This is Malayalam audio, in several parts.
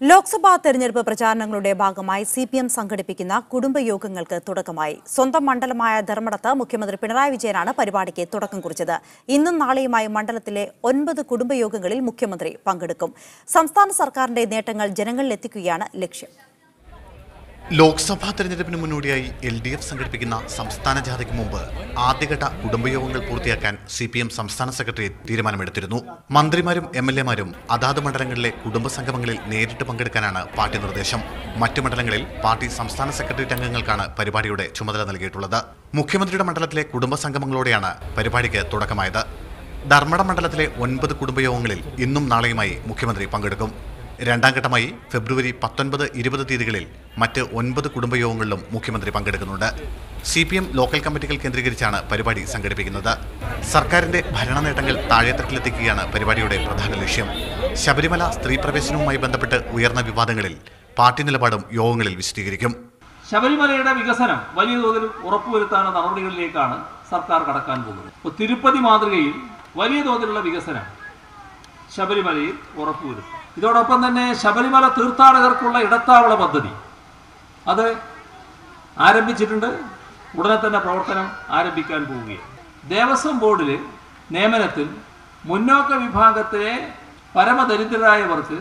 ലോക്സഭാ തെരഞ്ഞെടുപ്പ് പ്രചാരണങ്ങളുടെ ഭാഗമായി സിപിഎം സംഘടിപ്പിക്കുന്ന കുടുംബയോഗങ്ങൾക്ക് തുടക്കമായി. സ്വന്തം മണ്ഡലമായ ധർമ്മടത്ത് മുഖ്യമന്ത്രി പിണറായി വിജയനാണ് പരിപാടിക്ക് തുടക്കം കുറിച്ചത്. ഇന്നും നാളെയുമായി മണ്ഡലത്തിലെ 9 കുടുംബയോഗങ്ങളിൽ മുഖ്യമന്ത്രി പങ്കെടുക്കും. സംസ്ഥാന സർക്കാരിന്റെ നേട്ടങ്ങൾ ജനങ്ങളിലെത്തിക്കുകയാണ് ലക്ഷ്യം. ലോക്സഭാ തെരഞ്ഞെടുപ്പിന് മുന്നോടിയായി LDF സംഘടിപ്പിക്കുന്ന സംസ്ഥാന ജാഥയ്ക്ക് മുമ്പ് ആദ്യഘട്ട കുടുംബയോഗങ്ങൾ പൂർത്തിയാക്കാൻ CPM സംസ്ഥാന സെക്രട്ടേറിയറ്റ് തീരുമാനമെടുത്തിരുന്നു. മന്ത്രിമാരും MLA മാരും അതാത് മണ്ഡലങ്ങളിലെ കുടുംബസംഗമങ്ങളിൽ നേരിട്ട് പങ്കെടുക്കാനാണ് പാർട്ടി നിർദ്ദേശം. മറ്റു മണ്ഡലങ്ങളിൽ പാർട്ടി സംസ്ഥാന സെക്രട്ടേറിയറ്റ് അംഗങ്ങൾക്കാണ് പരിപാടിയുടെ ചുമതല നൽകിയിട്ടുള്ളത്. മുഖ്യമന്ത്രിയുടെ മണ്ഡലത്തിലെ കുടുംബസംഗമങ്ങളോടെയാണ് പരിപാടിക്ക് തുടക്കമായത്. ധർമ്മടം മണ്ഡലത്തിലെ 9 കുടുംബയോഗങ്ങളിൽ ഇന്നും നാളെയുമായി മുഖ്യമന്ത്രി പങ്കെടുക്കും. രണ്ടാം ഘട്ടമായി ഫെബ്രുവരി 19, 20 തീയതികളിൽ മറ്റ് 9 കുടുംബയോഗങ്ങളിലും മുഖ്യമന്ത്രി പങ്കെടുക്കുന്നുണ്ട്. CPM ലോക്കൽ കമ്മിറ്റികൾ കേന്ദ്രീകരിച്ചാണ് പരിപാടി സംഘടിപ്പിക്കുന്നത്. സർക്കാരിന്റെ ഭരണ നേട്ടങ്ങൾ താഴെത്തട്ടിലെത്തിക്കുകയാണ് പരിപാടിയുടെ പ്രധാന ലക്ഷ്യം. ശബരിമല സ്ത്രീ പ്രവേശനവുമായി ബന്ധപ്പെട്ട് ഉയർന്ന വിവാദങ്ങളിൽ പാർട്ടി നിലപാടും യോഗങ്ങളിൽ വിശദീകരിക്കും. ശബരിമലയുടെ വികസനം വലിയ തോതിൽ ഉറപ്പുവരുത്താനുള്ള നടപടികളിലേക്കാണ് സർക്കാർ കടക്കാൻ പോകുന്നത്. തിരുപ്പതി മാതൃകയിൽ വലിയ തോതിലുള്ള വികസനം ശബരിമലയിൽ ഉറപ്പുവരുത്തും. ഇതോടൊപ്പം തന്നെ ശബരിമല തീർത്ഥാടകർക്കുള്ള ഇടത്താവള പദ്ധതി അത് ആരംഭിച്ചിട്ടുണ്ട്. ഉടനെ തന്നെ പ്രവർത്തനം ആരംഭിക്കാൻ പോവുകയാണ്. ദേവസ്വം ബോർഡിൽ നിയമനത്തിൽ മുന്നോക്ക വിഭാഗത്തിലെ പരമദരിദ്രരായവർക്ക്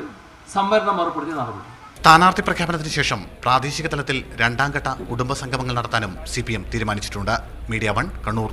സംവരണം ഏർപ്പെടുത്തിയ നടപടി. സ്ഥാനാർത്ഥി പ്രഖ്യാപനത്തിന് ശേഷം പ്രാദേശിക തലത്തിൽ രണ്ടാം ഘട്ട കുടുംബസംഗമങ്ങൾ നടത്താനും CPM തീരുമാനിച്ചിട്ടുണ്ട്. മീഡിയ 1 കണ്ണൂർ.